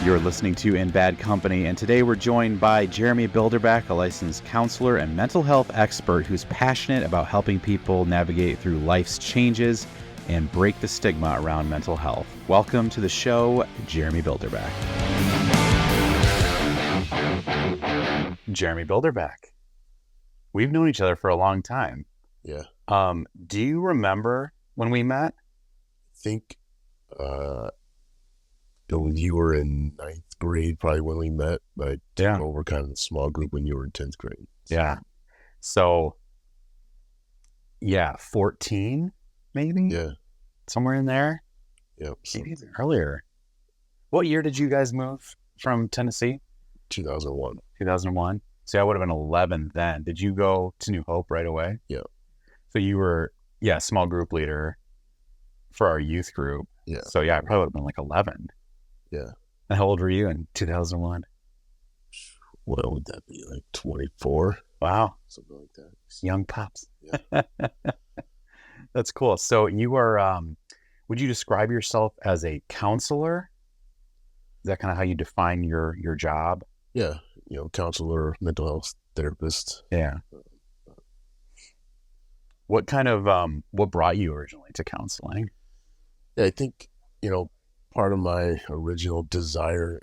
You're listening to In Bad Company, and today we're joined by Jeremy Builderback, a licensed counselor and mental health expert who's passionate about helping people navigate through life's changes and break the stigma around mental health. Welcome to the show, Jeremy Builderback. Jeremy Builderback. We've known each other for a long time. Yeah. Do you remember when we met? I think when you were in 9th grade, probably when we met, I took over kind of the small group when you were in 10th grade. Yeah. So, 14 maybe? Yeah. Somewhere in there? Yep. Maybe even earlier. What year did you guys move from Tennessee? 2001. 2001. See, I would have been 11 then. Did you go to New Hope right away? Yeah. So you were, small group leader for our youth group. Yeah. So I probably would have been like 11. Yeah. And how old were you in 2001? What would that be, like 24? Wow. Something like that. Young pops. Yeah. That's cool. So you are, would you describe yourself as a counselor? Is that kind of how you define your job? Yeah. Counselor, mental health therapist. Yeah. What kind of, what brought you originally to counseling? Yeah, I think, part of my original desire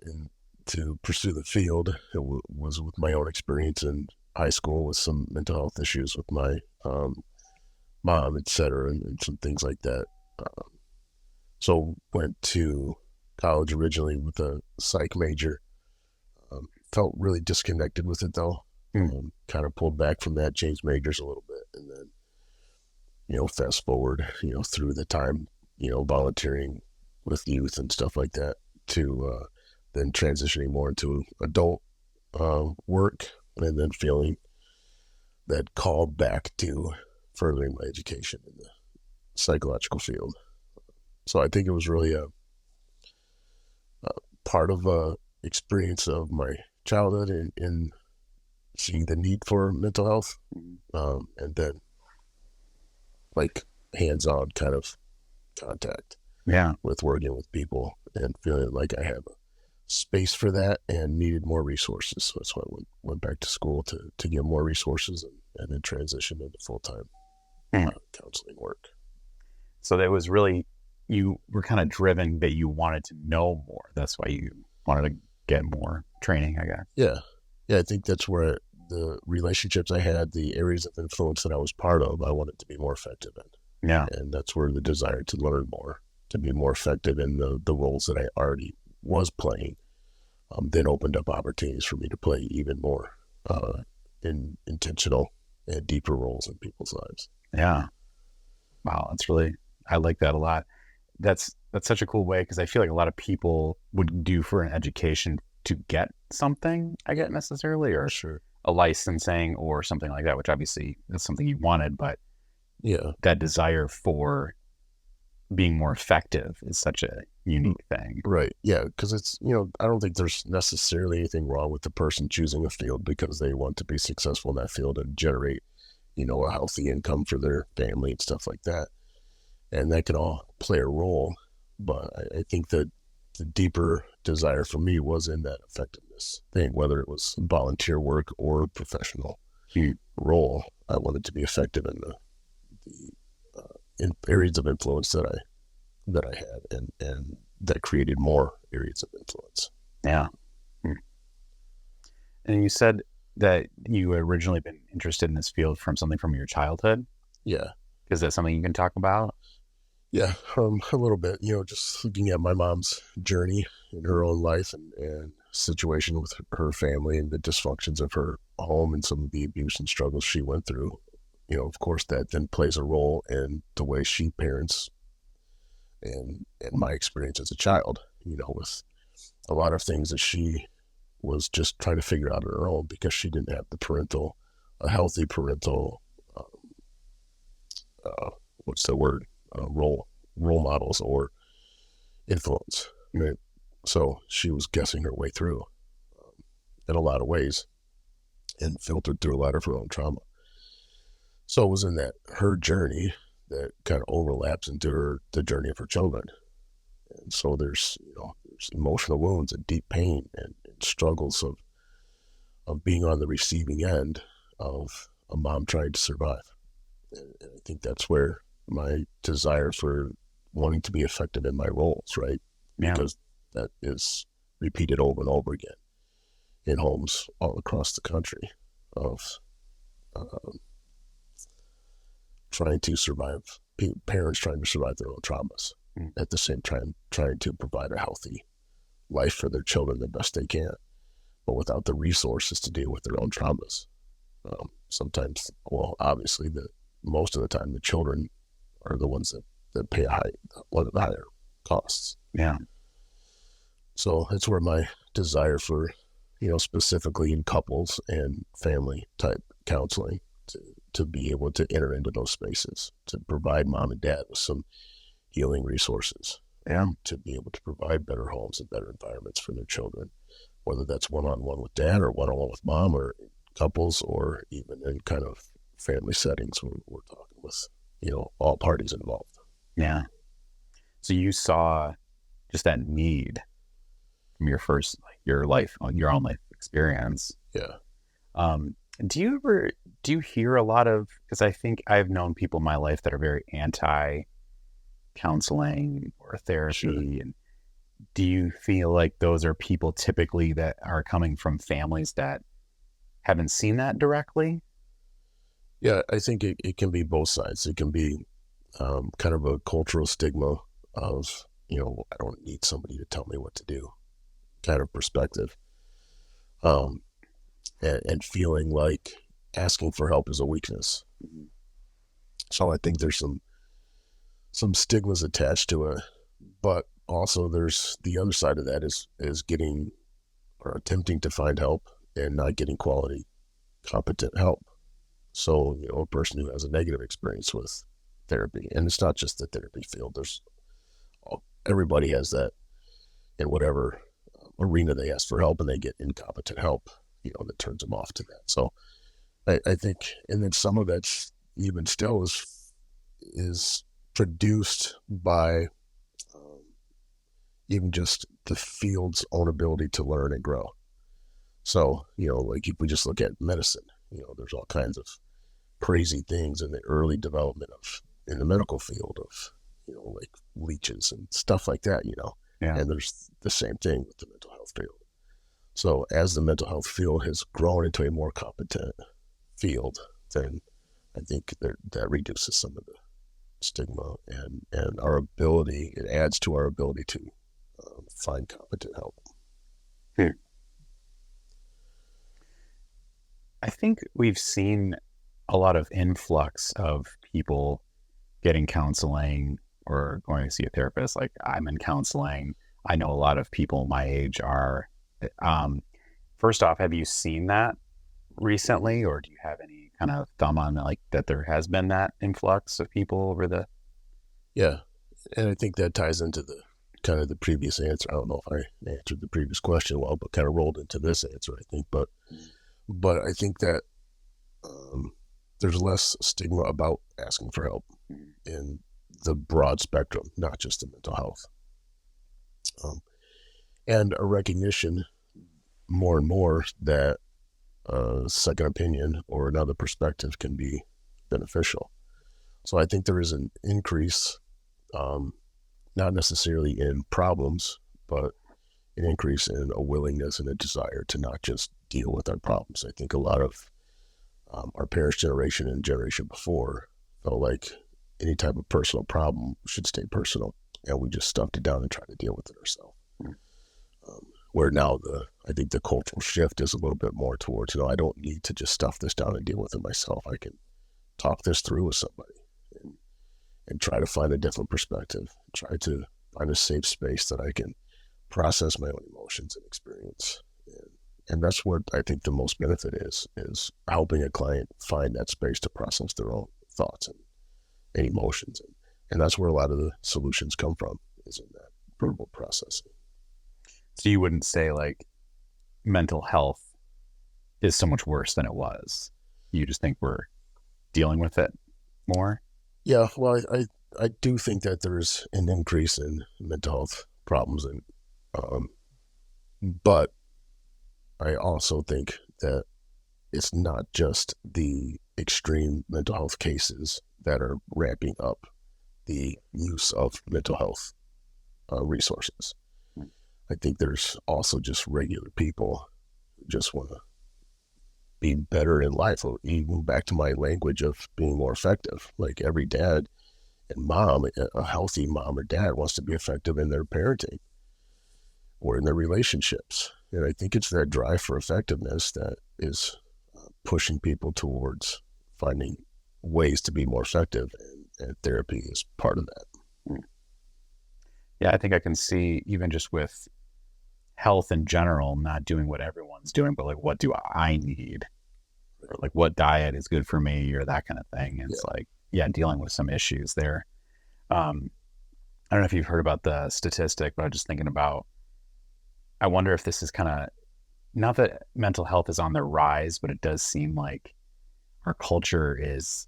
to pursue the field was with my own experience in high school with some mental health issues with my mom, et cetera, and some things like that. So went to college originally with a psych major. Felt really disconnected with it though. Kind of pulled back from that, changed majors a little bit, and then, fast forward, through the time, volunteering with youth and stuff like that to then transitioning more into adult work and then feeling that call back to furthering my education in the psychological field. So I think it was really a part of a experience of my childhood in seeing the need for mental health, and then like hands-on kind of contact with working with people and feeling like I have a space for that and needed more resources. So that's why I went back to school to get more resources and then transition into full-time counseling work. So that was really, you were kind of driven that you wanted to know more. That's why you wanted to get more training, I guess. Yeah. I think that's where the relationships I had, the areas of influence that I was part of, I wanted to be more effective in. Yeah. And that's where the desire to learn more, to be more effective in the roles that I already was playing, then opened up opportunities for me to play even more in intentional and deeper roles in people's lives. Yeah. Wow. That's really, I like that a lot. That's such a cool way, because I feel like a lot of people would do for an education to get something, I get necessarily, or Sure. a licensing or something like that, which obviously is something you wanted, but that desire for being more effective is such a unique thing. Right. Yeah. Because it's, I don't think there's necessarily anything wrong with the person choosing a field because they want to be successful in that field and generate, a healthy income for their family and stuff like that. And that can all play a role. But I think that the deeper desire for me was in that effectiveness thing, whether it was volunteer work or professional role. I wanted to be effective in in areas of influence that I had, and that created more areas of influence. Yeah. And you said that you had originally been interested in this field from something from your childhood. Yeah. Is that something you can talk about? Yeah, a little bit, just looking at my mom's journey in her own life and situation with her family and the dysfunctions of her home and some of the abuse and struggles she went through. Of course, that then plays a role in the way she parents and my experience as a child, with a lot of things that she was just trying to figure out on her own because she didn't have a healthy parental, role models or influence, right? So she was guessing her way through in a lot of ways and filtered through a lot of her own trauma. So it was in her journey that kind of overlaps into the journey of her children. And so there's there's emotional wounds and deep pain and struggles of being on the receiving end of a mom trying to survive. And I think that's where my desire for wanting to be effective in my roles, right? Yeah. Because that is repeated over and over again in homes all across the country of trying to survive, parents trying to survive their own traumas, at the same time trying to provide a healthy life for their children the best they can, but without the resources to deal with their own traumas. Sometimes, well, obviously, most of the time, the children are the ones that pay one of the higher costs. Yeah. So that's where my desire for, specifically in couples and family type counseling, to be able to enter into those spaces, to provide mom and dad with some healing resources, and to be able to provide better homes and better environments for their children, whether that's one-on-one with dad or one-on-one with mom or couples, or even in kind of family settings where we're talking with, all parties involved. Yeah. So you saw just that need from your your own life experience. Yeah. Do you hear a lot of, because I think I've known people in my life that are very anti counseling or therapy. Sure. And do you feel like those are people typically that are coming from families that haven't seen that directly? Yeah, I think it can be both sides. It can be kind of a cultural stigma of, I don't need somebody to tell me what to do kind of perspective. And feeling like asking for help is a weakness. So I think there's some stigmas attached to it, but also there's the other side of that is getting or attempting to find help and not getting quality, competent help. So, a person who has a negative experience with therapy, and it's not just the therapy field, everybody has that in whatever arena they ask for help, and they get incompetent help, that turns them off to that. So I think, and then some of that's even still is produced by even just the field's own ability to learn and grow. So, like if we just look at medicine, there's all kinds of crazy things in the early development in the medical field of, like leeches and stuff like that, Yeah. And there's the same thing with the mental health field. So as the mental health field has grown into a more competent field, then I think that reduces some of the stigma and our ability, it adds to our ability to find competent help. I think we've seen a lot of influx of people getting counseling or going to see a therapist. Like, I'm in counseling. I know a lot of people my age are. First off, have you seen that recently, or do you have any kind of thumb on that there has been that influx of people over the? Yeah, and I think that ties into the kind of the previous answer. I don't know if I answered the previous question well, but kind of rolled into this answer, I think. But I think that there's less stigma about asking for help in the broad spectrum, not just in mental health. And a recognition more and more that a second opinion or another perspective can be beneficial. So I think there is an increase, not necessarily in problems, but an increase in a willingness and a desire to not just deal with our problems. I think a lot of our parents' generation and generation before felt like any type of personal problem should stay personal, and we just stuffed it down and tried to deal with it ourselves. Where now I think the cultural shift is a little bit more towards, I don't need to just stuff this down and deal with it myself. I can talk this through with somebody and try to find a different perspective, try to find a safe space that I can process my own emotions and experience. And that's what I think the most benefit is helping a client find that space to process their own thoughts and emotions. And that's where a lot of the solutions come from, is in that verbal processing. So you wouldn't say mental health is so much worse than it was. You just think we're dealing with it more? Yeah, well, I do think that there's an increase in mental health problems and Um, but I also think that it's not just the extreme mental health cases that are ramping up the use of mental health resources. I think there's also just regular people who just want to be better in life, or even back to my language of being more effective. Like every dad and mom, a healthy mom or dad wants to be effective in their parenting or in their relationships. And I think it's that drive for effectiveness that is pushing people towards finding ways to be more effective, and therapy is part of that. Yeah, I think I can see even just with health in general, not doing what everyone's doing, but like, what do I need? Or like, what diet is good for me, or that kind of thing. And it's like, yeah, dealing with some issues there. I don't know if you've heard about the statistic, but I was just thinking about, I wonder if this is kind of, not that mental health is on the rise, but it does seem like our culture is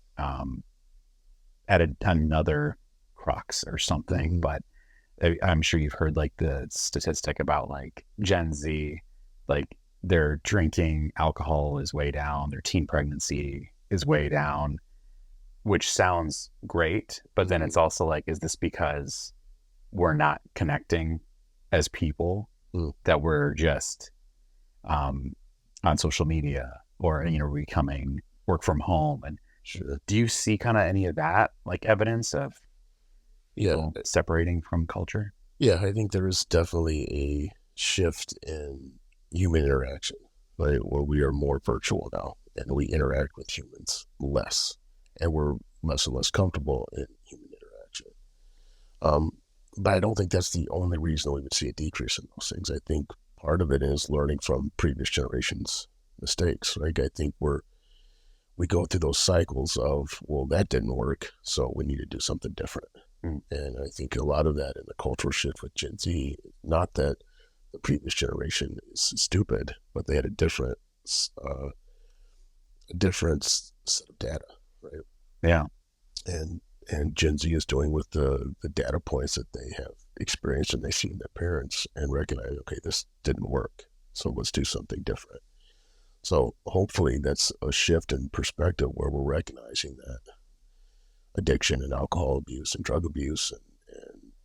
at another crux or something. But I'm sure you've heard like the statistic about like Gen Z, like their drinking alcohol is way down, their teen pregnancy is way down, which sounds great. But then it's also like, is this because we're not connecting as people, that we're just on social media, or, you know, becoming work from home? And do you see kind of any of that, like evidence of people separating from culture? Yeah, I think there is definitely a shift in human interaction, right? Where we are more virtual now and we interact with humans less, and we're less and less comfortable in human interaction. But I don't think that's the only reason we would see a decrease in those things. I think part of it is learning from previous generations' mistakes. Like I think we go through those cycles of, well, that didn't work, so we need to do something different. And I think a lot of that in the cultural shift with Gen Z, not that the previous generation is stupid, but they had a different set of data, right? Yeah. And Gen Z is doing with the data points that they have experienced and they see in their parents, and recognize, okay, this didn't work, so let's do something different. So hopefully that's a shift in perspective where we're recognizing that addiction and alcohol abuse and drug abuse and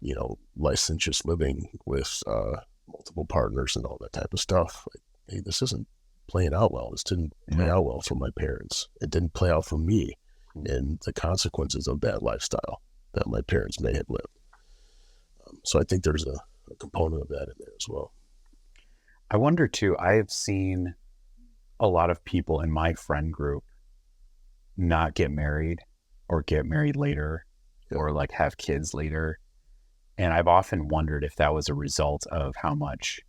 you know, licentious living with multiple partners and all that type of stuff. Like, hey, this isn't playing out well. This didn't play out well for my parents. It didn't play out for me, and the consequences of that lifestyle that my parents may have lived. So I think there's a component of that in there as well. I wonder too, I've seen a lot of people in my friend group not get married, or get married later, or like have kids later. And I've often wondered if that was a result of how much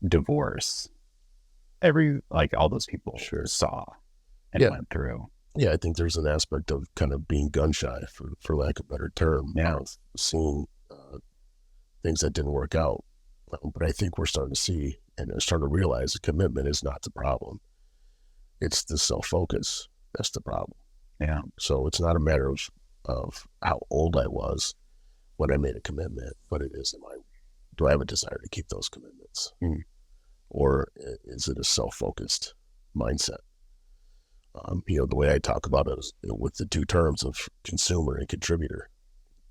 divorce like all those people saw and went through. Yeah, I think there's an aspect of kind of being gun shy, for lack of a better term, of seeing things that didn't work out. But I think we're starting to see and starting to realize the commitment is not the problem. It's the self-focus that's the problem. Yeah. So it's not a matter of how old I was when I made a commitment, but it is, do I have a desire to keep those commitments? Or is it a self-focused mindset? You know, the way I talk about it is with the two terms of consumer and contributor.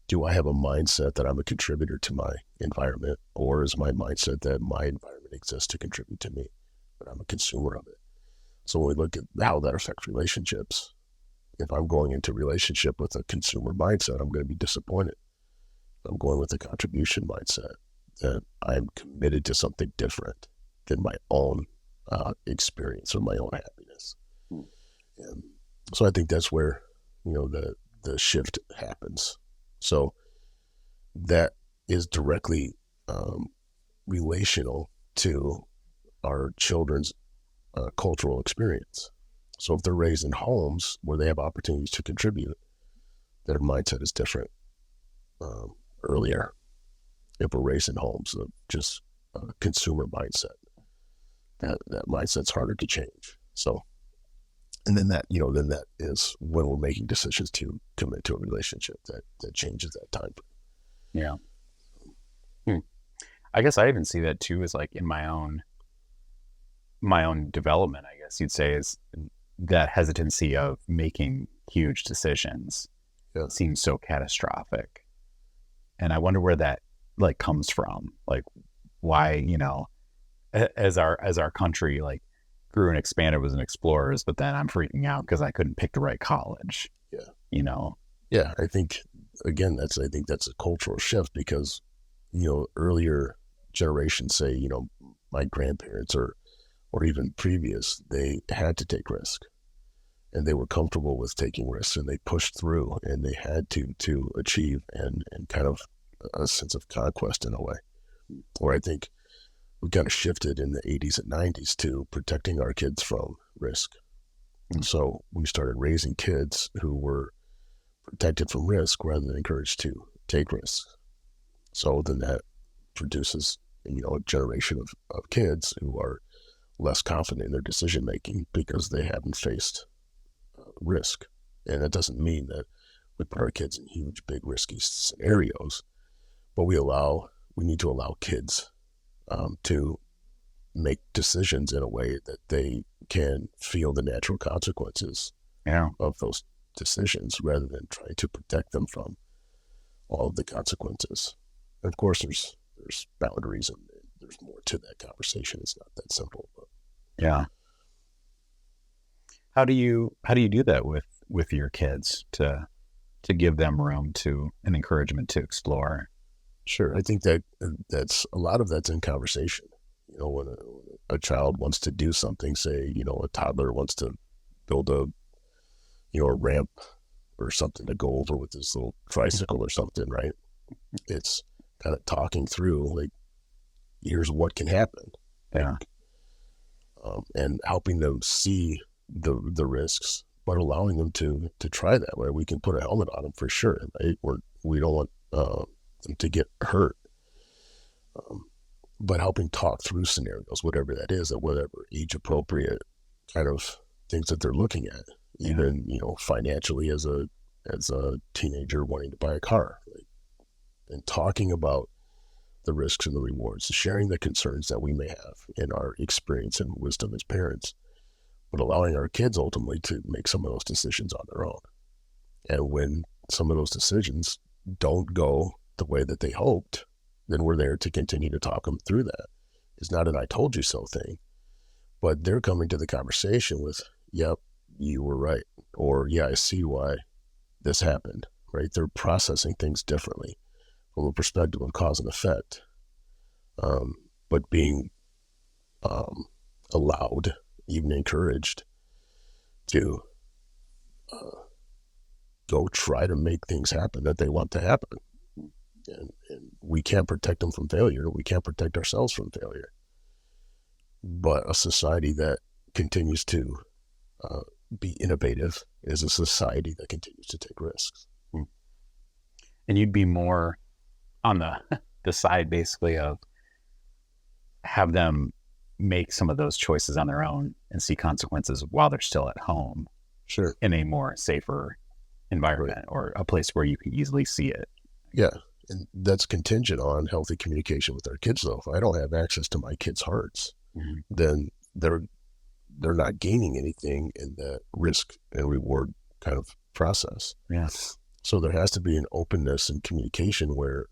Do I have a mindset that I'm a contributor to my environment, or is my mindset that my environment exists to contribute to me, but I'm a consumer of it? So when we look at how that affects relationships, if I'm going into a relationship with a consumer mindset, I'm going to be disappointed. If I'm going with a contribution mindset, then I'm committed to something different than my own experience or my own happiness. And so I think that's where, you know, the shift happens. So that is directly relational to our children's cultural experience. So if they're raised in homes where they have opportunities to contribute, their mindset is different earlier. If we're raised in homes of just a consumer mindset, that mindset's harder to change. So, and then that is when we're making decisions to commit to a relationship that changes that time frame. Yeah. I guess I even see that too as like in my own development, I guess you'd say, is that hesitancy of making huge decisions Yeah. seems so catastrophic. And I wonder where that like comes from. Like why, as our country like grew and expanded was an explorers, but then I'm freaking out because I couldn't pick the right college. Yeah. You know? Yeah. I think again, I think that's a cultural shift because, earlier generations say, my grandparents or even previous, they had to take risk and they were comfortable with taking risks and they pushed through and they had to achieve and kind of a sense of conquest in a way. Where I think we kind of shifted in the 80s and 90s to protecting our kids from risk. And so we started raising kids who were protected from risk rather than encouraged to take risks. So then that produces, a generation of kids who are less confident in their decision making because they haven't faced risk. And that doesn't mean that we put our kids in huge, big, risky scenarios, but we need to allow kids to make decisions in a way that they can feel the natural consequences of those decisions rather than trying to protect them from all of the consequences. And of course, there's boundaries and there's more to that conversation. It's not that simple. But. Yeah. How do you do that with your kids to give them room to an encouragement to explore? Sure. I think that's a lot of that's in conversation. When a child wants to do something, say, a toddler wants to build a ramp or something to go over with this little tricycle or something, right? It's kind of talking through, like, here's what can happen. Yeah. And helping them see the risks, but allowing them to try that way. We can put a helmet on them for sure, right? We don't want them to get hurt. But helping talk through scenarios, whatever that is, at whatever age appropriate kind of things that they're looking at, even, financially as a teenager wanting to buy a car, like, and talking about the risks and the rewards, sharing the concerns that we may have in our experience and wisdom as parents, but allowing our kids ultimately to make some of those decisions on their own. And when some of those decisions don't go the way that they hoped, then we're there to continue to talk them through that. It's not an I told you so thing, but they're coming to the conversation with, yep, you were right. Or, yeah, I see why this happened, right? They're processing things differently from a perspective of cause and effect. But being allowed, even encouraged to go try to make things happen that they want to happen. And we can't protect them from failure. We can't protect ourselves from failure. But a society that continues to be innovative is a society that continues to take risks. And you'd be more on the side basically of have them make some of those choices on their own and see consequences while they're still at home. Sure. In a more safer environment, right, or a place where you can easily see it. Yeah. And that's contingent on healthy communication with our kids, though. If I don't have access to my kids' hearts, then they're not gaining anything in that risk and reward kind of process. Yeah. So there has to be an openness and communication where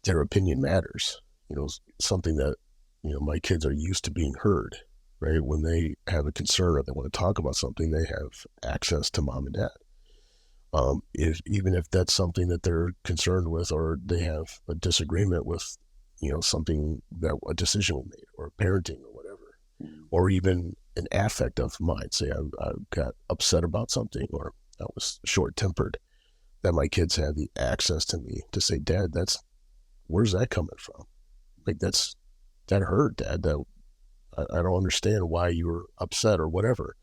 their opinion matters. Something that, my kids are used to being heard, right? When they have a concern or they want to talk about something, they have access to mom and dad. Even if that's something that they're concerned with, or they have a disagreement with, something that a decision was made, or parenting, or whatever, or even an affect of mine. Say I got upset about something, or I was short-tempered. That my kids have the access to me to say, Dad, where's that coming from? Like that hurt, Dad. That I don't understand why you were upset or whatever.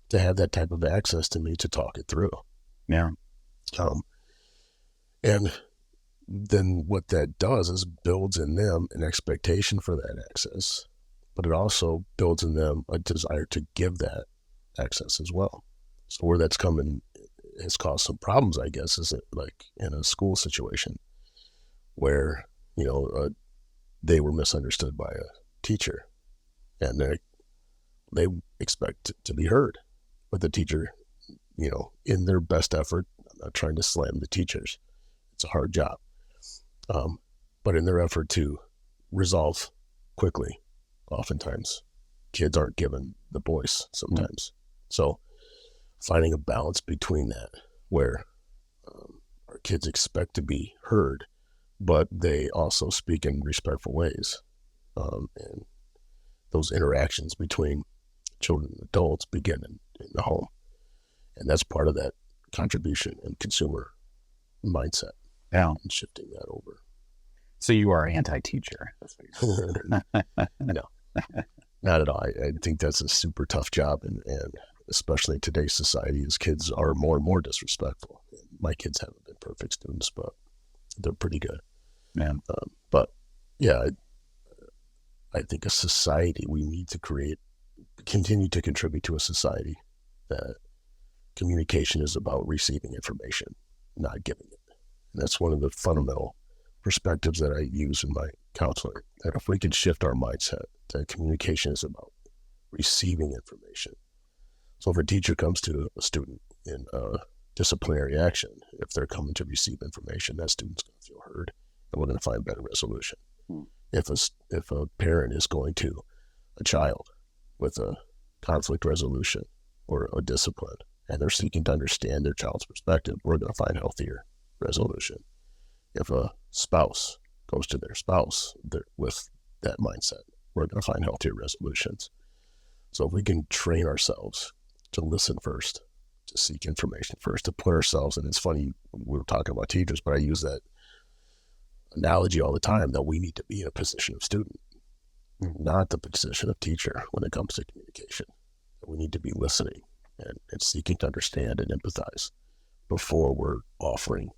To have that type of access to me to talk it through. Yeah. And then what that does is builds in them an expectation for that access, but it also builds in them a desire to give that access as well. So where that's coming has caused some problems, I guess, is it like in a school situation where they were misunderstood by a teacher, and they expect to be heard. But the teacher, in their best effort, I'm not trying to slam the teachers. It's a hard job. But in their effort to resolve quickly, oftentimes kids aren't given the voice sometimes. So finding a balance between that, where our kids expect to be heard, but they also speak in respectful ways. And those interactions between children and adults begin in the home. And that's part of that contribution and consumer mindset. Yeah. And shifting that over. So you are anti-teacher. No, not at all. I think that's a super tough job. And especially in today's society, as kids are more and more disrespectful. My kids haven't been perfect students, but they're pretty good. Man. But yeah, I think a society, we need to continue to contribute to a society that communication is about receiving information, not giving it. And that's one of the fundamental perspectives that I use in my counseling, that if we could shift our mindset, that communication is about receiving information. So if a teacher comes to a student in a disciplinary action, if they're coming to receive information, that student's going to feel heard, and we're going to find better resolution. If a parent is going to a child with a conflict resolution or a discipline, and they're seeking to understand their child's perspective, we're going to find healthier resolution. If a spouse goes to their spouse with that mindset, we're going to find healthier resolutions. So if we can train ourselves to listen first, to seek information first, to put ourselves, and it's funny, we were talking about teachers, but I use that analogy all the time, that we need to be in a position of student, not the position of teacher when it comes to communication. We need to be listening and seeking to understand and empathize before we're offering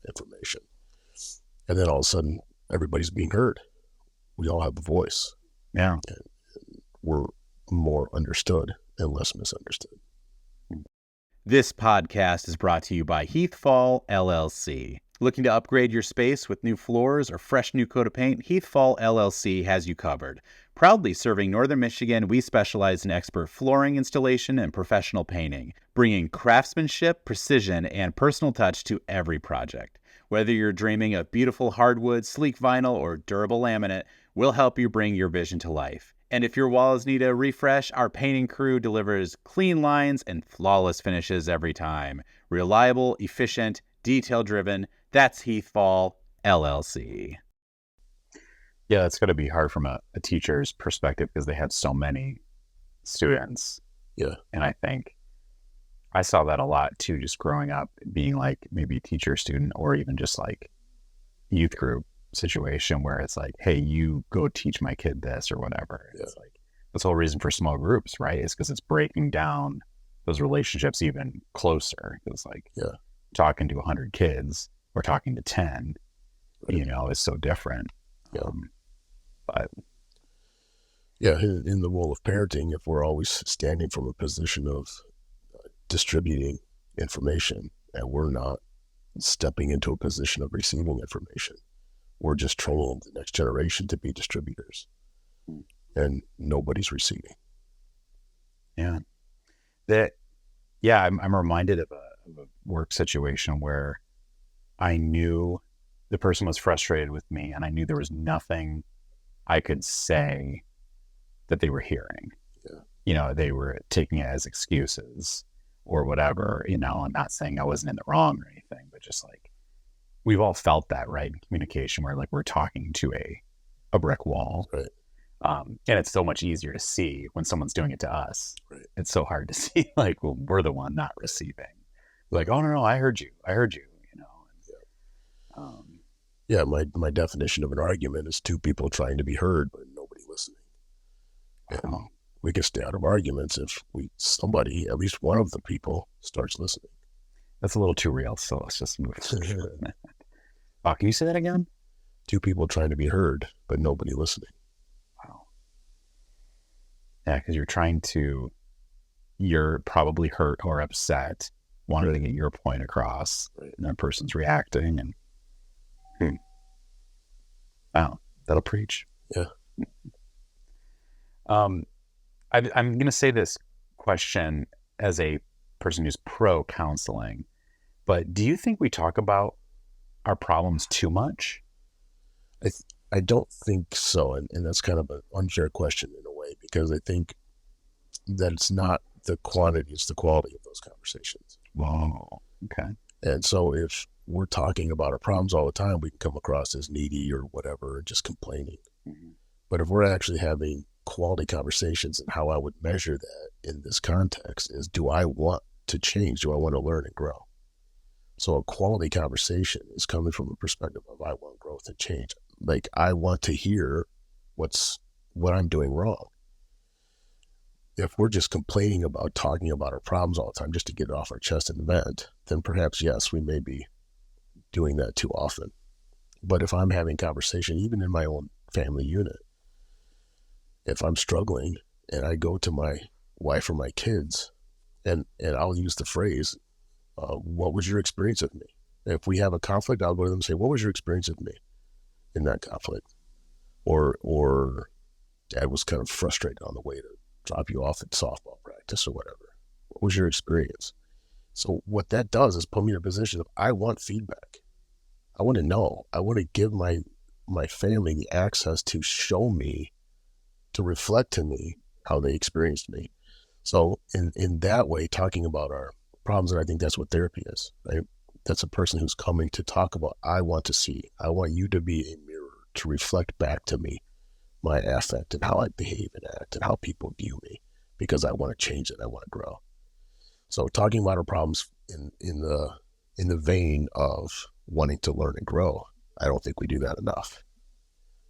information. And then all of a sudden, everybody's being heard. We all have a voice. Yeah. And we're more understood and less misunderstood. This podcast is brought to you by Heath LLC. Looking to upgrade your space with new floors or fresh new coat of paint? Heath LLC has you covered. Proudly serving Northern Michigan, we specialize in expert flooring installation and professional painting, bringing craftsmanship, precision, and personal touch to every project. Whether you're dreaming of beautiful hardwood, sleek vinyl, or durable laminate, we'll help you bring your vision to life. And if your walls need a refresh, our painting crew delivers clean lines and flawless finishes every time. Reliable, efficient, detail-driven. That's Heath LLC. Yeah, it's going to be hard from a teacher's perspective because they have so many students. Yeah. And I think I saw that a lot too, just growing up, being like maybe teacher, student, or even just like youth group situation where it's like, hey, you go teach my kid this or whatever. Yeah. It's like, that's the whole reason for small groups, right? Is because it's breaking down those relationships even closer. It's like talking to 100 kids or talking to 10, right, is so different. Yeah. But yeah, in the role of parenting, if we're always standing from a position of distributing information and we're not stepping into a position of receiving information, we're just training the next generation to be distributors, and nobody's receiving. Yeah. I'm reminded of a work situation where I knew the person was frustrated with me, and I knew there was nothing I could say that they were hearing. Yeah. They were taking it as excuses or whatever, I'm not saying I wasn't in the wrong or anything, but just like, we've all felt that, right? In communication where like we're talking to a brick wall. Right. And it's so much easier to see when someone's doing it to us. Right. It's so hard to see, like, well, we're the one not receiving. Like, oh, no, I heard you. Yeah, my definition of an argument is two people trying to be heard, but nobody listening. And we can stay out of arguments if somebody, at least one of the people, starts listening. That's a little too real, so let's just move it. Can you say that again? Two people trying to be heard, but nobody listening. Wow. Yeah, because you're probably hurt or upset, wanting to get your point across, and that person's reacting. And Wow, that'll preach. Yeah. I'm going to say this question as a person who's pro counseling, but do you think we talk about our problems too much? I don't think so. And that's kind of an unfair question in a way, because I think that it's not the quantity, it's the quality of those conversations. Whoa. Okay. And so if we're talking about our problems all the time, we can come across as needy or whatever, just complaining. Mm-hmm. But if we're actually having quality conversations, and how I would measure that in this context is, do I want to change? Do I want to learn and grow? So a quality conversation is coming from a perspective of, I want growth and change. Like, I want to hear what I'm doing wrong. If we're just complaining about talking about our problems all the time just to get it off our chest and vent, then perhaps, yes, we may be doing that too often. But if I'm having conversation, even in my own family unit, if I'm struggling and I go to my wife or my kids, and I'll use the phrase, what was your experience of me? If we have a conflict, I'll go to them and say, what was your experience of me in that conflict? Or Dad was kind of frustrated on the way to drop you off at softball practice or whatever. What was your experience? So what that does is put me in a position of, I want feedback. I want to know. I want to give my family the access to show me, to reflect to me how they experienced me. So in that way, talking about our problems, and I think that's what therapy is, right? That's a person who's coming to talk about, I want to see, I want you to be a mirror to reflect back to me my affect and how I behave and act and how people view me, because I want to change it. I want to grow. So talking about our problems in the vein of wanting to learn and grow, I don't think we do that enough.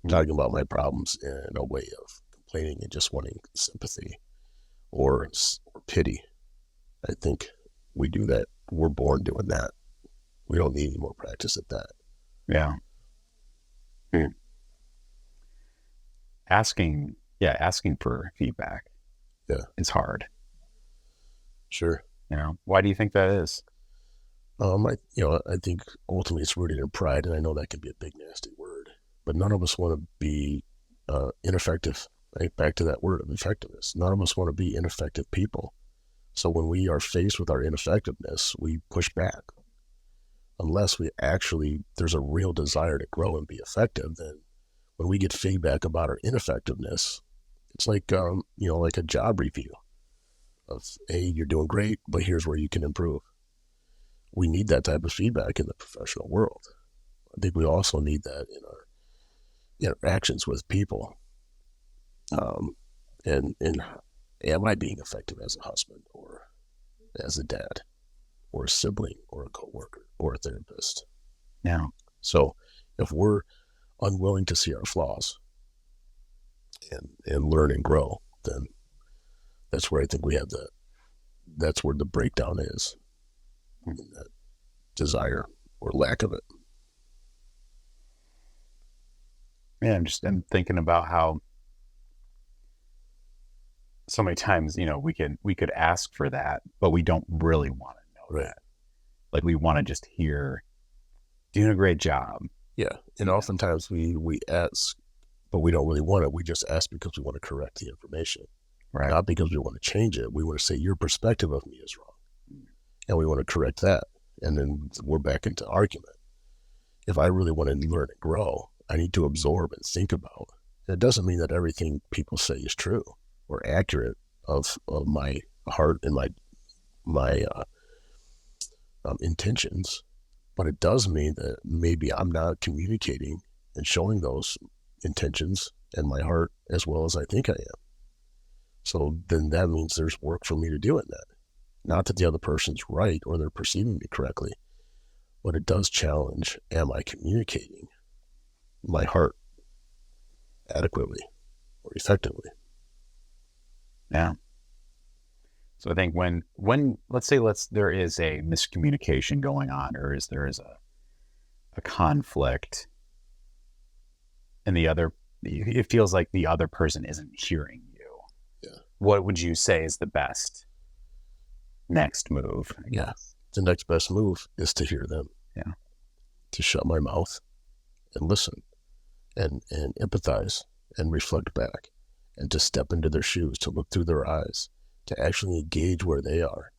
Talking about my problems in a way of complaining and just wanting sympathy or pity, I think we do that. We're born doing that. We don't need any more practice at that. Yeah. Asking for feedback. Yeah. Is hard. Sure. Why do you think that is? I think ultimately it's rooted in pride, and I know that can be a big, nasty word, but none of us want to be ineffective, right? Back to that word of effectiveness. None of us want to be ineffective people. So when we are faced with our ineffectiveness, we push back. Unless there's a real desire to grow and be effective, then when we get feedback about our ineffectiveness, it's like, like a job review of, hey, you're doing great, but here's where you can improve. We need that type of feedback in the professional world. I think we also need that in our interactions with people. And am I being effective as a husband or as a dad or a sibling or a coworker or a therapist? Yeah. So if we're unwilling to see our flaws and learn and grow, then that's where I think that's where the breakdown is, in that desire or lack of it. Yeah, I'm thinking about how so many times, we could ask for that, but we don't really want to know Right. that. Like, we want to just hear, doing a great job. Yeah. And oftentimes we ask, but we don't really want it. We just ask because we want to correct the information. Right. Not because we want to change it. We want to say, your perspective of me is wrong. And we want to correct that. And then we're back into argument. If I really want to learn and grow, I need to absorb and think about. And it doesn't mean that everything people say is true or accurate of my heart and my intentions, but it does mean that maybe I'm not communicating and showing those intentions and my heart as well as I think I am. So then that means there's work for me to do in that. Not that the other person's right or they're perceiving me correctly, but it does challenge, am I communicating my heart adequately or effectively? Yeah. So I think when let's say there is a miscommunication going on, or there is a conflict, and it feels like the other person isn't hearing you. Yeah. What would you say is the best next move? Yeah. The next best move is to hear them. Yeah. To shut my mouth and listen. and empathize and reflect back and to step into their shoes, to look through their eyes, to actually engage where they are,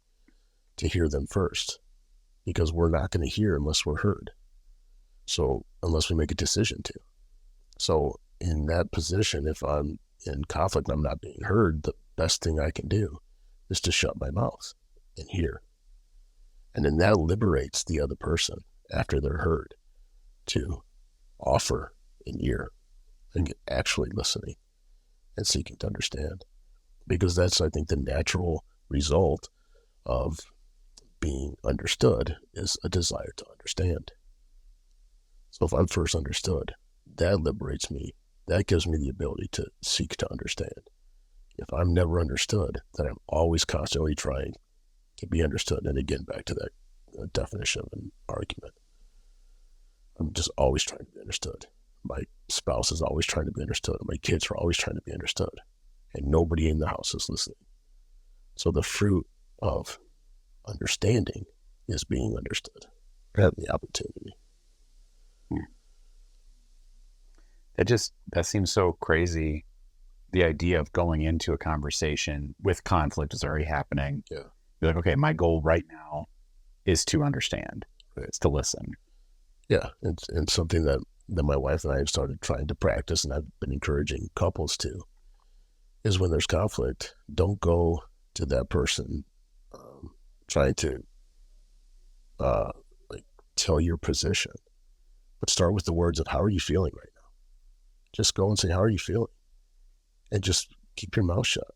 to hear them first, because we're not going to hear unless we're heard. So unless we make a decision to. So in that position, if I'm in conflict and I'm not being heard, the best thing I can do is to shut my mouth and hear. And then that liberates the other person after they're heard to offer an ear and actually listening and seeking to understand. Because that's, I think, the natural result of being understood is a desire to understand. So if I'm first understood, that liberates me. That gives me the ability to seek to understand. If I'm never understood, then I'm always constantly trying to be understood. And again, back to that definition of an argument. I'm just always trying to be understood. My spouse is always trying to be understood. My kids are always trying to be understood. And nobody in the house is listening. So the fruit of understanding is being understood. The opportunity. That seems so crazy. The idea of going into a conversation with conflict is already happening. Yeah. You're like, okay, my goal right now is to understand. Right. It's to listen. Yeah. And something that my wife and I have started trying to practice, and I've been encouraging couples to, is when there's conflict, don't go to that person trying to tell your position, but start with the words of, how are you feeling right now? Just go and say, how are you feeling? And just keep your mouth shut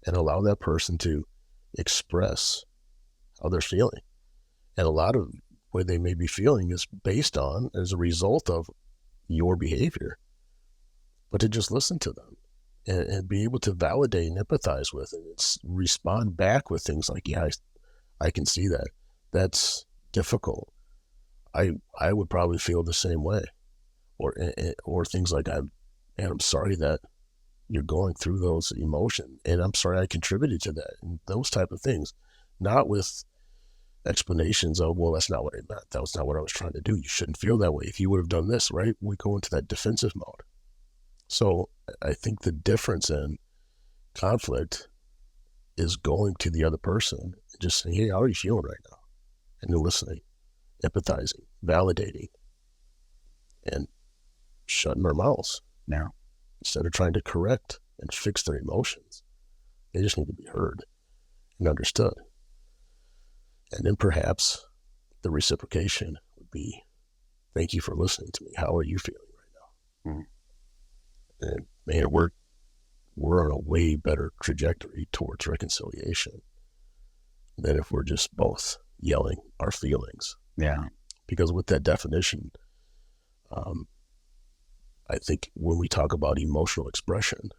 and allow that person to express how they're feeling. And a lot of what they may be feeling is based on, as a result of your behavior, but to just listen to them and be able to validate and empathize with and respond back with things like, yeah, I can see that. That's difficult. I would probably feel the same way. Or things like, I'm sorry that you're going through those emotions, and I'm sorry I contributed to that, and those type of things. Not with explanations of, well, that's not what I meant. That was not what I was trying to do. You shouldn't feel that way. If you would have done this, right? We go into that defensive mode. So I think the difference in conflict is going to the other person and just saying, hey, how are you feeling right now? And then listening, empathizing, validating, and shutting their mouths. Now, instead of trying to correct and fix their emotions, they just need to be heard and understood. And then perhaps the reciprocation would be, thank you for listening to me. How are you feeling right now? Mm-hmm. And man, we're on a way better trajectory towards reconciliation than if we're just both yelling our feelings. Yeah. Because with that definition, I think when we talk about emotional expression,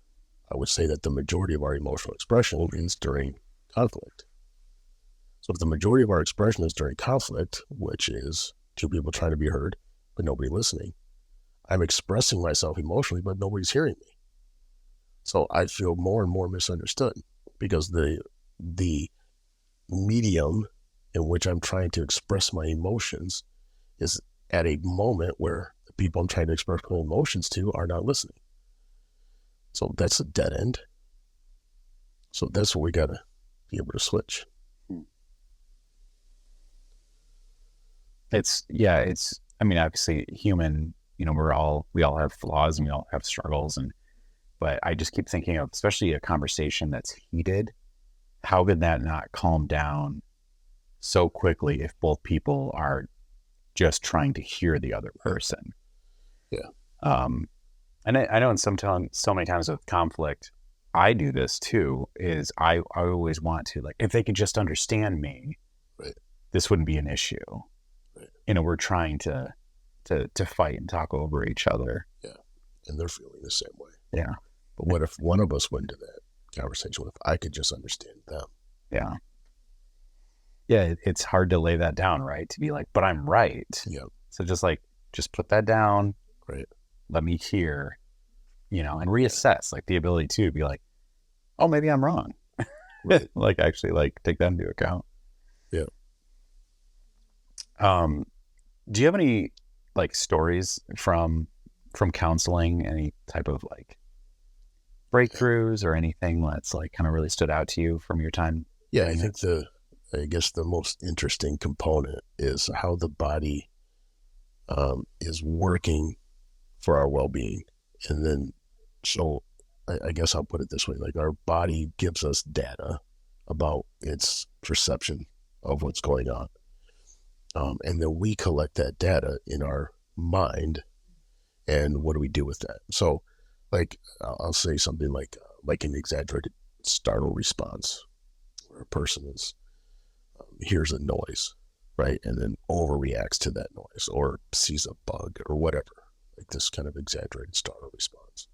I would say that the majority of our emotional expression is during conflict. So if the majority of our expression is during conflict, which is two people trying to be heard, but nobody listening, I'm expressing myself emotionally, but nobody's hearing me. So I feel more and more misunderstood because the medium in which I'm trying to express my emotions is at a moment where the people I'm trying to express my emotions to are not listening. So that's a dead end. So that's what we got to be able to switch. I mean, obviously human, we all have flaws and we all have struggles, but I just keep thinking of, especially a conversation that's heated, how could that not calm down so quickly if both people are just trying to hear the other person? Yeah. And I know so many times with conflict, I do this too, is I always want to, like, if they could just understand me, right, this wouldn't be an issue. Right. We're trying to fight and talk over each other. Yeah. And they're feeling the same way. Yeah. But what if one of us went into that conversation? What if I could just understand them? Yeah. Yeah. It's hard to lay that down, right? To be like, but I'm right. Yeah. So just put that down. Right. Let me hear, and reassess, like the ability to be like, oh, maybe I'm wrong. Right. Like actually take that into account. Yeah. Do you have any stories from from counseling? Any type of like breakthroughs or anything that's like kind of really stood out to you from your time? Yeah, I guess the most interesting component is how the body is working for our well-being. And then, so I guess I'll put it this way, like our body gives us data about its perception of what's going on. And then we collect that data in our mind, and what do we do with that? So like, I'll say something like an exaggerated startle response, where a person hears a noise, right? And then overreacts to that noise, or sees a bug or whatever, like this kind of exaggerated startle response.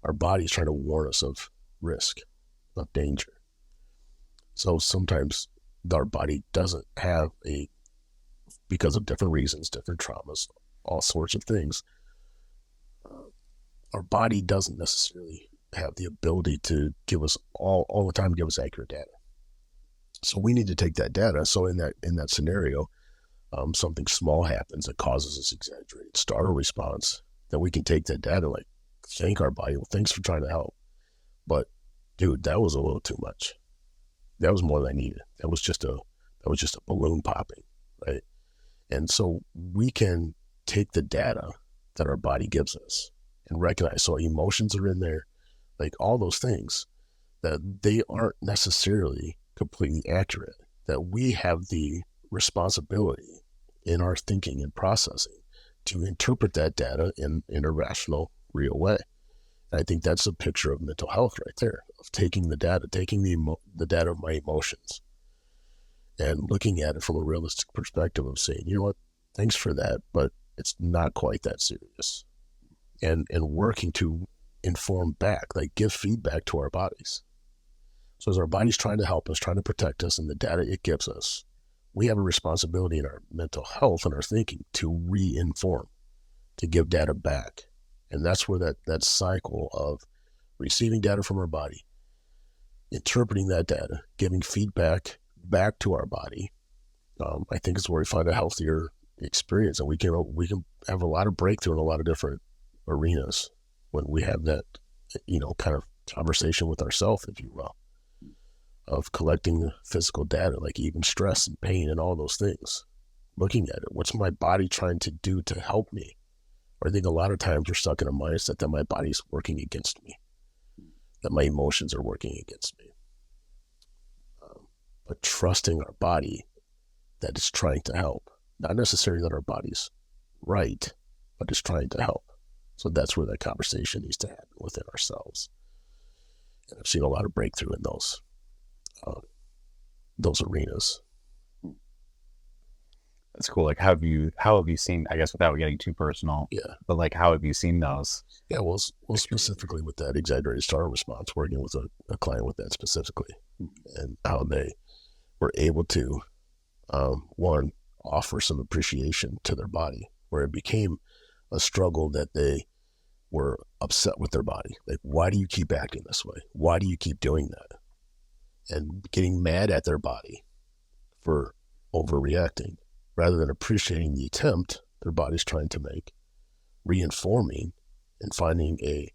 Our body's trying to warn us of risk, of danger. So sometimes our body doesn't have because of different reasons, different traumas, all sorts of things, our body doesn't necessarily have the ability to give us all the time, give us accurate data. So we need to take that data. So in that scenario, something small happens that causes this exaggerated startle response, then we can take that data, like thank our body. Well, thanks for trying to help. But dude, that was a little too much. That was more than I needed. That was just a balloon popping, right? And so we can take the data that our body gives us and recognize, so emotions are in there, like all those things, that they aren't necessarily completely accurate, that we have the responsibility in our thinking and processing to interpret that data in a rational, real way. And I think that's a picture of mental health right there, of taking the data, taking the data of my emotions and looking at it from a realistic perspective of saying, you know what, thanks for that, but it's not quite that serious. And working to inform back, like give feedback to our bodies. So as our body's trying to help us, trying to protect us, and the data it gives us, we have a responsibility in our mental health and our thinking to re-inform, to give data back. And that's where that cycle of receiving data from our body, interpreting that data, giving feedback back to our body, I think is where we find a healthier experience. And we can have a lot of breakthrough in a lot of different arenas when we have that, kind of conversation with ourselves, if you will, of collecting the physical data, like even stress and pain and all those things, looking at it. What's my body trying to do to help me? Or I think a lot of times we're stuck in a mindset that my body's working against me, that my emotions are working against me. But trusting our body that it's trying to help, not necessarily that our body's right, but it's trying to help. So that's where that conversation needs to happen within ourselves. And I've seen a lot of breakthrough in those arenas. That's cool. Like, how have you seen, I guess without getting too personal, Yeah. but like, how have you seen those? Yeah, well specifically with that exaggerated startle response, working with a client with that specifically, and how they were able to, one, offer some appreciation to their body, where it became a struggle that they were upset with their body. Like, why do you keep acting this way? Why do you keep doing that? And getting mad at their body for overreacting, rather than appreciating the attempt their body's trying to make, reinforming and finding a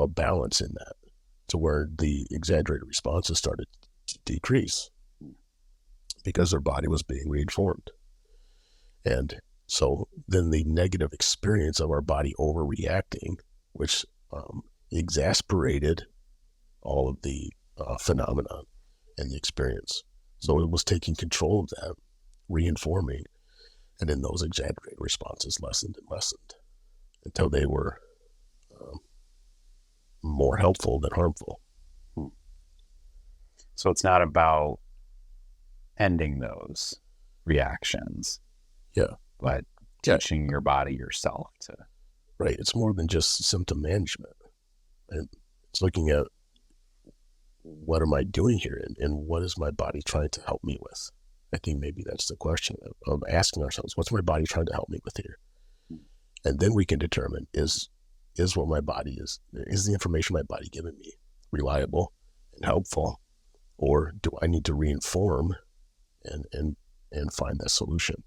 balance in that, to where the exaggerated responses started to decrease because their body was being reinformed. And so then the negative experience of our body overreacting, which exasperated all of the phenomenon and the experience. So it was taking control of that, reinforming, and then those exaggerated responses lessened and lessened until they were more helpful than harmful. So it's not about ending those reactions. Yeah. But teaching your body yourself to. Right. It's more than just symptom management. And it's looking at, what am I doing here? And what is my body trying to help me with? I think maybe that's the question of asking ourselves, what's my body trying to help me with here? And then we can determine, is what my body is the information my body giving me reliable and helpful, or do I need to reinform and find that solution?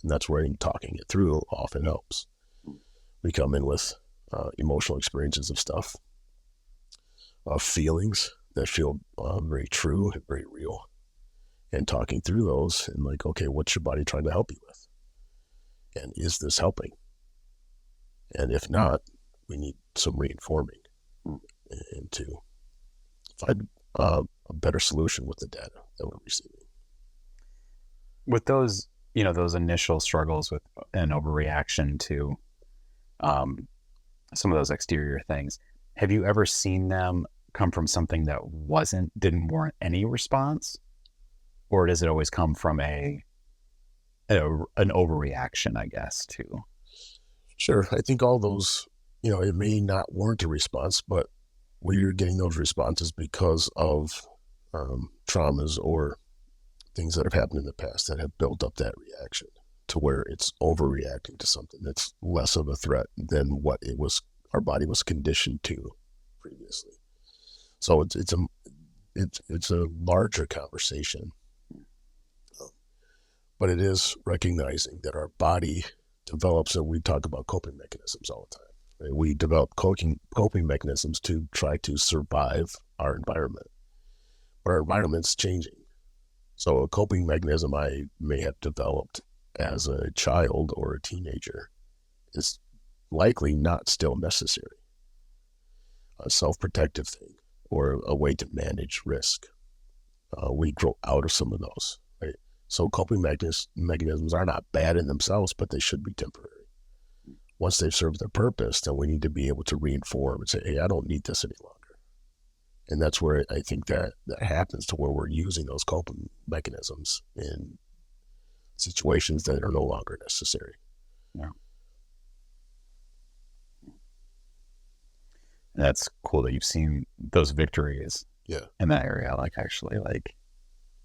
And that's where talking it through often helps. We come in with emotional experiences of stuff, feelings that feel very true and very real, and talking through those and like, okay, what's your body trying to help you with? And is this helping? And if not, we need some reinforming and to find a better solution with the data that we're receiving. With those, those initial struggles with an overreaction to some of those exterior things, have you ever seen them come from something that didn't warrant any response? Or does it always come from an overreaction, I guess, too? Sure. I think all those, it may not warrant a response, but we're getting those responses because of traumas or things that have happened in the past that have built up that reaction to where it's overreacting to something that's less of a threat than what our body was conditioned to previously. So it's a larger conversation, but it is recognizing that our body develops, and we talk about coping mechanisms all the time. Right? We develop coping mechanisms to try to survive our environment, but our environment's changing. So a coping mechanism I may have developed as a child or a teenager is likely not still necessary. A self-protective thing or a way to manage risk. We grow out of some of those, right? So coping mechanisms are not bad in themselves, but they should be temporary. Once they've served their purpose, then we need to be able to reinform and say, hey, I don't need this any longer. And that's where I think that happens, to where we're using those coping mechanisms in situations that are no longer necessary. Yeah. That's cool that you've seen those victories in that area. Like, actually,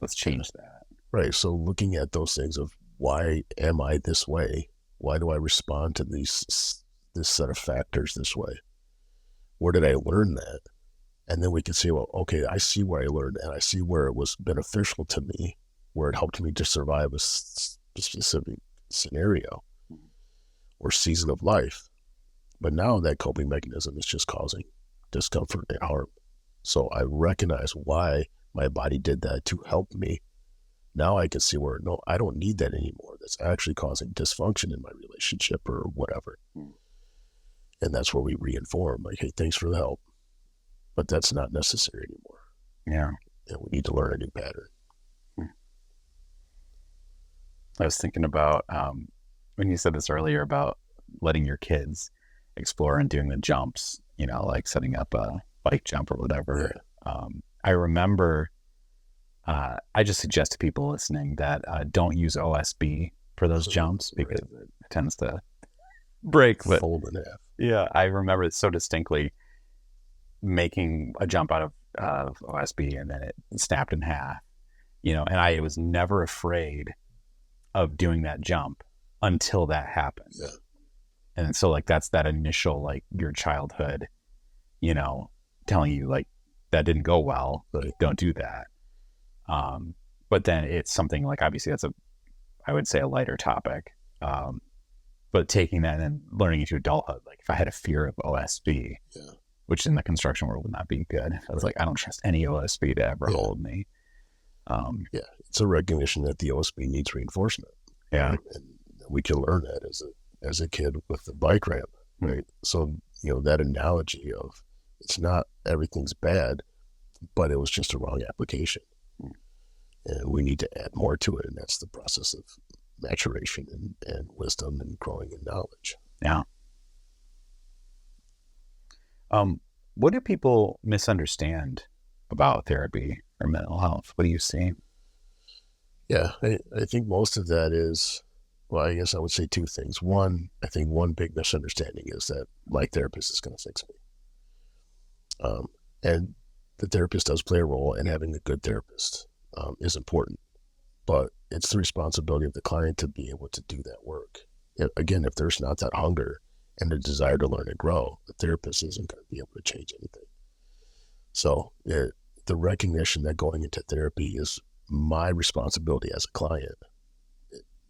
let's change that. Right. So looking at those things of, why am I this way? Why do I respond to this set of factors this way? Where did I learn that? And then we can say, well, okay, I see where I learned, and I see where it was beneficial to me, where it helped me to survive a specific scenario or season of life. But now that coping mechanism is just causing discomfort and harm. So I recognize why my body did that to help me. Now I can see where, no, I don't need that anymore. That's actually causing dysfunction in my relationship or whatever. And that's where we reinform, like, hey, thanks for the help, but that's not necessary anymore. Yeah. And we need to learn a new pattern. I was thinking about when you said this earlier about letting your kids explore and doing the jumps, like setting up a bike jump or whatever. Yeah. I remember, I just suggest to people listening that don't use OSB for those jumps, because it tends to break. Fold in half. Yeah, I remember it so distinctly, making a jump out of OSB, and then it snapped in half, and I was never afraid of doing that jump until that happened. Yeah. And so that's that initial, your childhood, telling you that didn't go well, don't do that. But then it's something obviously that's I would say a lighter topic. But taking that and learning into adulthood, if I had a fear of OSB, which in the construction world would not be good. I was I don't trust any OSB to ever hold me. It's a recognition that the OSB needs reinforcement. Yeah. Right? And we can learn that as a kid with the bike ramp, right? So, that analogy of, it's not everything's bad, but it was just a wrong application. And we need to add more to it. And that's the process of maturation and wisdom and growing in knowledge. Yeah. What do people misunderstand about therapy or mental health? What do you see? Yeah, I think most of that is, well, I guess I would say two things. One, I think one big misunderstanding is that my therapist is going to fix me. And the therapist does play a role, and having a good therapist is important. But it's the responsibility of the client to be able to do that work. Again, if there's not that hunger and the desire to learn and grow, the therapist isn't going to be able to change anything. So the recognition that going into therapy is my responsibility as a client.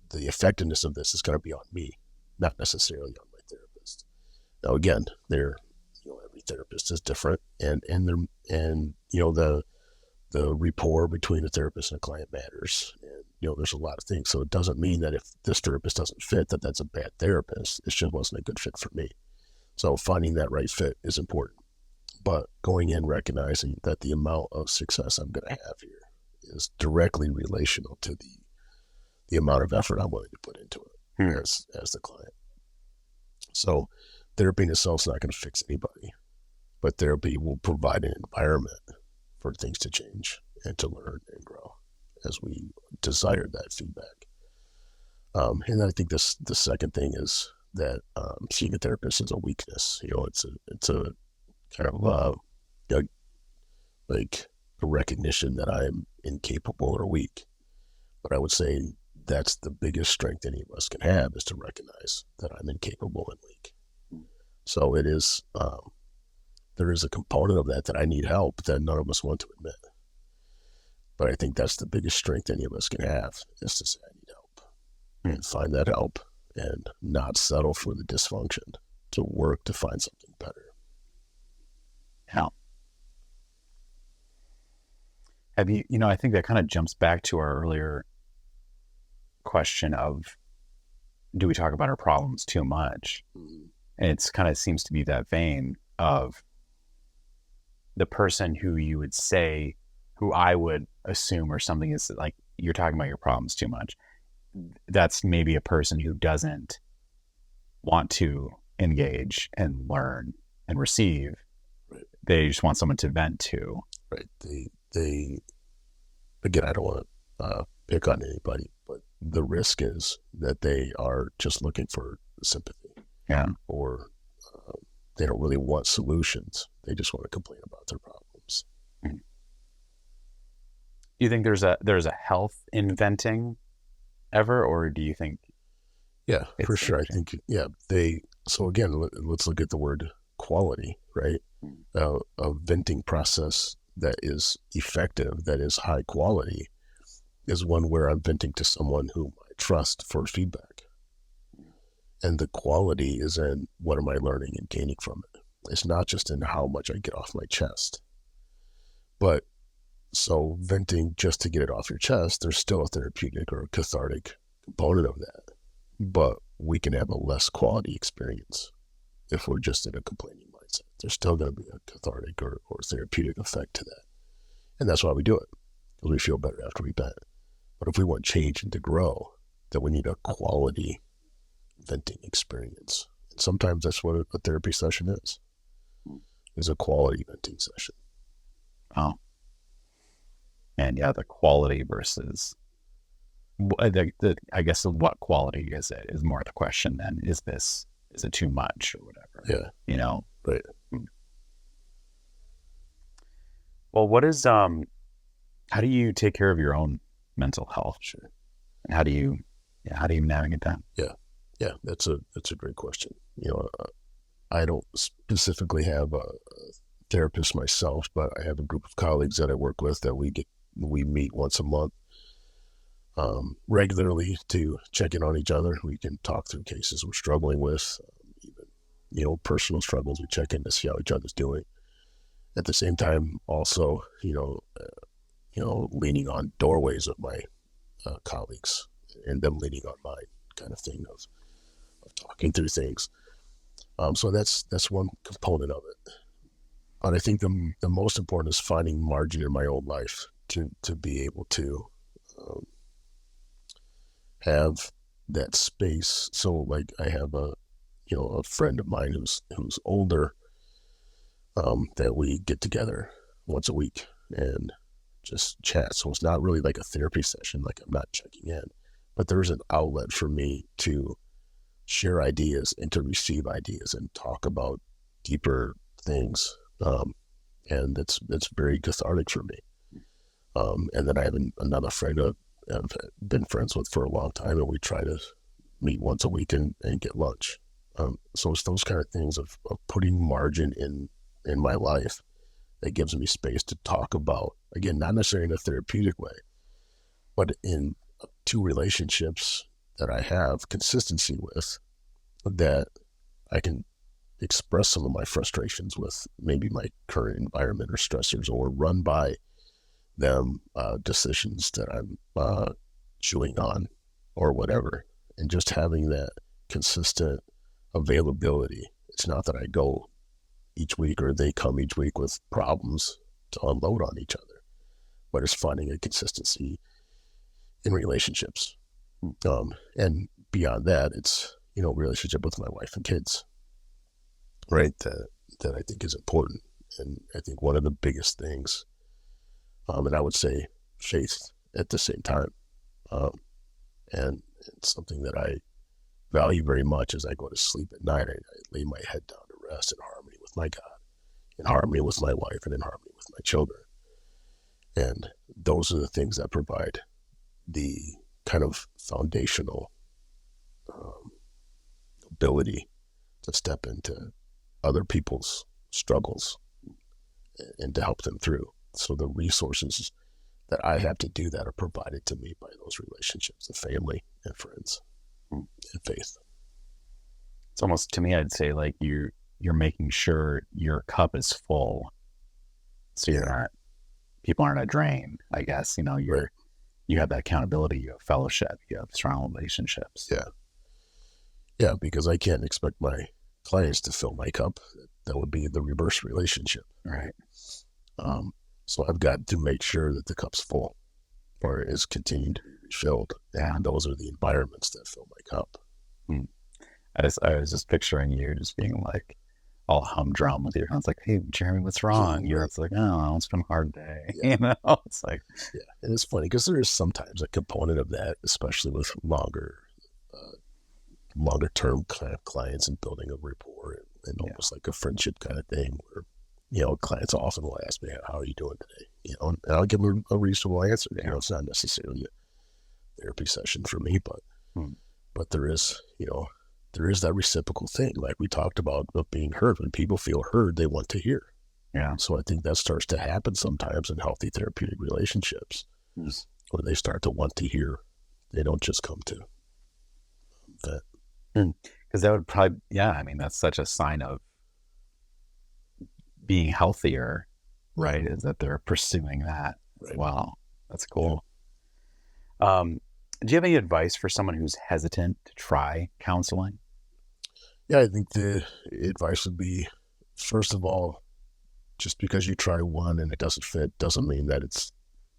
The effectiveness of this is going to be on me, not necessarily on my therapist. Now again, every therapist is different, and the rapport between a therapist and a client matters. And there's a lot of things. So it doesn't mean that if this therapist doesn't fit, that that's a bad therapist. It just wasn't a good fit for me. So finding that right fit is important. But going in recognizing that the amount of success I'm going to have here is directly relational to the amount of effort I'm willing to put into it as the client. So therapy in itself is not going to fix anybody, but therapy will provide an environment for things to change and to learn and grow as we desire that feedback. And I think the second thing is that seeing a therapist is a weakness. It's a kind of like a recognition that I am incapable or weak. But I would say that's the biggest strength any of us can have, is to recognize that I'm incapable and weak. So it is, there is a component of that I need help that none of us want to admit. But I think that's the biggest strength any of us can have, is to say I need help and find that help and not settle for the dysfunction, to work to find something better. Yeah. Have you, I think that kind of jumps back to our earlier question of, do we talk about our problems too much? And it's kind of seems to be that vein of the person who you would say, who I would assume or something is like, you're talking about your problems too much. That's maybe a person who doesn't want to engage and learn and receive. Right. They just want someone to vent to. Right. They again, I don't want to pick on anybody, but the risk is that they are just looking for sympathy. Yeah. Or they don't really want solutions. They just want to complain about their problems. Do you think there's a health in venting ever, or do you think? Yeah, for sure. I think, so again, let's look at the word quality, right? A venting process that is effective, that is high quality, is one where I'm venting to someone whom I trust for feedback. And the quality is in what am I learning and gaining from it. It's not just in how much I get off my chest. But so venting just to get it off your chest, there's still a therapeutic or a cathartic component of that. But we can have a less quality experience if we're just in a complaining mindset. There's still going to be a cathartic or therapeutic effect to that. And that's why we do it, because we feel better after we vent. But if we want change and to grow, then we need a quality venting experience. And sometimes that's what a therapy session is a quality venting session. Oh. And yeah, the quality versus, I guess what quality is it is more the question then. Is it too much or whatever? Yeah. Right. Well, what is, how do you take care of your own mental health? Sure. And how do you navigate that? Yeah, that's a great question. I don't specifically have a therapist myself, but I have a group of colleagues that I work with that we meet once a month regularly to check in on each other. We can talk through cases we're struggling with, even personal struggles. We check in to see how each other's doing. At the same time, also leaning on doorways of my colleagues and them leaning on mine, kind of thing of talking through things. So that's one component of it. But I think the most important is finding margin in my own life to be able to have that space. So like I have a friend of mine who's older, that we get together once a week and just chat. So it's not really like a therapy session, like I'm not checking in, but there's an outlet for me to share ideas and to receive ideas and talk about deeper things. And that's very cathartic for me. And then I have another friend I've been friends with for a long time, and we try to meet once a week and get lunch. So it's those kind of things of putting margin in my life that gives me space to talk about, again, not necessarily in a therapeutic way, but in two relationships that I have consistency with, that I can express some of my frustrations with maybe my current environment or stressors, or run by them decisions that I'm chewing on or whatever. And just having that consistent availability. It's not that I go each week or they come each week with problems to unload on each other, but it's finding a consistency in relationships. And beyond that, it's, relationship with my wife and kids, right? That I think is important. And I think one of the biggest things, and I would say faith at the same time. And it's something that I value very much as I go to sleep at night. I lay my head down to rest in harmony with my God, in harmony with my wife, and in harmony with my children. And those are the things that provide the kind of foundational ability to step into other people's struggles and to help them through. So the resources that I have to do that are provided to me by those relationships of family and friends and faith. It's almost, to me, I'd say like you're making sure your cup is full, so people aren't a drain, I guess. Right. You have that accountability, you have fellowship, you have strong relationships. Yeah, because I can't expect my clients to fill my cup. That would be the reverse relationship. Right. So I've got to make sure that the cup's full, or is continuing to be refilled. And those are the environments that fill my cup. I was just picturing you just being like all humdrum with your hands, like, "Hey, Jeremy, what's wrong?" You're like, "Oh, it's been a hard day." Yeah. It's like, and it's funny because there is sometimes a component of that, especially with longer term kind of clients and building a rapport and almost like a friendship kind of thing, where clients often will ask me, "How are you doing today?" And I'll give them a reasonable answer. It's not necessarily a therapy session for me, but there is that reciprocal thing, like we talked about, of being heard. When people feel heard, they want to hear. Yeah. So I think that starts to happen sometimes in healthy therapeutic relationships, where they start to want to hear. They don't just come to that. Because that would probably, that's such a sign of being healthier, right? Is that they're pursuing that as well. That's cool. Yeah. Do you have any advice for someone who's hesitant to try counseling? Yeah, I think the advice would be, first of all, just because you try one and it doesn't fit doesn't mean that it's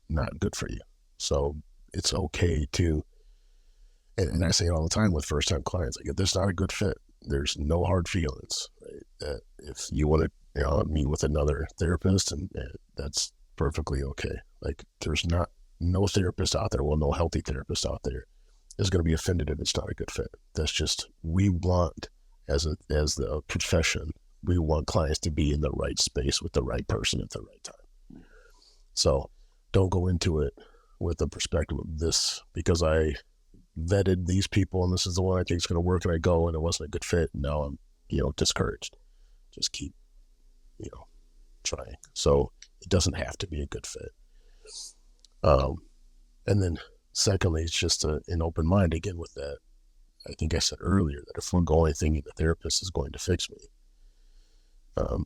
not good for you. So it's okay to, and I say it all the time with first-time clients, like, if there's not a good fit, there's no hard feelings, right? That if you want to meet with another therapist, and that's perfectly okay. Like, there's no therapist out there, no healthy therapist out there is going to be offended if it's not a good fit. That's just, we want, as the profession, we want clients to be in the right space with the right person at the right time. So don't go into it with the perspective of this, because I vetted these people and this is the one I think is going to work, and I go and it wasn't a good fit, and now I'm discouraged. Just keep trying. So it doesn't have to be a good fit. And then secondly, it's just an open mind again with that. I think I said earlier that if we're going thinking the therapist is going to fix me,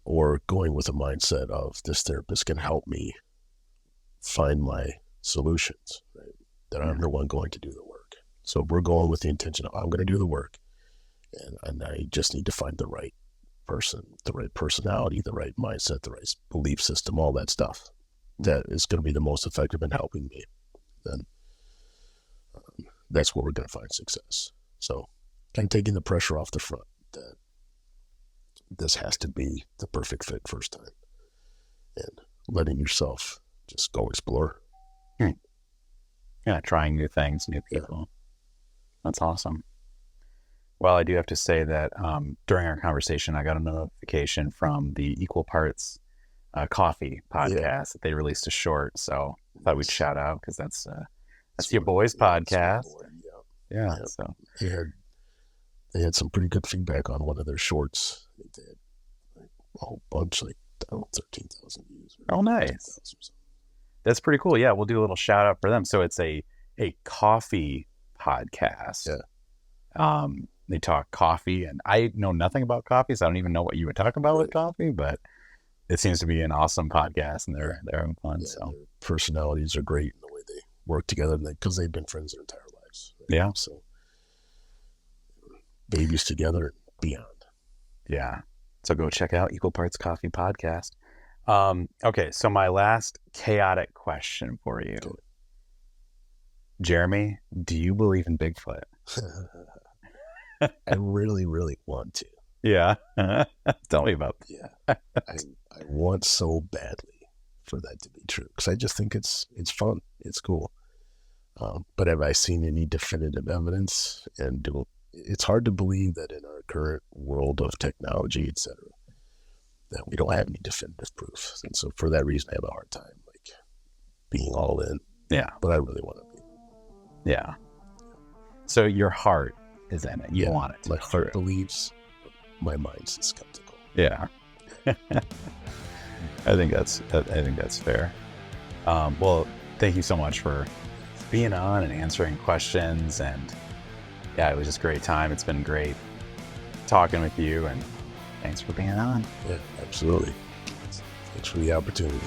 or going with a mindset of this therapist can help me find my solutions, right? That I'm the one going to do the work. So we're going with the intention of, I'm going to do the work, and I just need to find the right person, the right personality, the right mindset, the right belief system, all that stuff that is going to be the most effective in helping me. Then that's where we're going to find success. So kind of taking the pressure off the front that this has to be the perfect fit first time, and letting yourself just go explore. Yeah, trying new things, new people. Yeah. That's awesome. Well, I do have to say that during our conversation, I got a notification from the Equal Parts Coffee podcast that they released a short. So I thought we'd shout out, because that's your boys' podcast. Yeah. So they had some pretty good feedback on one of their shorts. I think they had a whole bunch, like 13,000 views. Oh, nice. That's pretty cool. Yeah, we'll do a little shout out for them. So it's a coffee podcast. Yeah. they talk coffee, and I know nothing about coffee, so I don't even know what you would talk about with coffee, but it seems to be an awesome podcast, and they're having fun. Yeah, So their personalities are great in the way they work together, because they've been friends their entire lives. Right? Yeah. So babies together and beyond. Yeah. So go check out Equal Parts Coffee podcast. Okay. So my last chaotic question for you, Okay. Jeremy, do you believe in Bigfoot? I really, really want to. Yeah. Tell me about Yeah. I want so badly for that to be true, because I just think it's fun. It's cool. But have I seen any definitive evidence? And it's hard to believe that in our current world of technology, et cetera, that we don't have any definitive proof. And so for that reason, I have a hard time being all in. Yeah. But I really want to be. Yeah. So your heart is in it. You want it. My heart believes, my mind's skeptical. Yeah. I think that's fair. Well, thank you so much for being on and answering questions, and yeah, it was just a great time. It's been great talking with you, and thanks for being on. Yeah, absolutely. Thanks for the opportunity.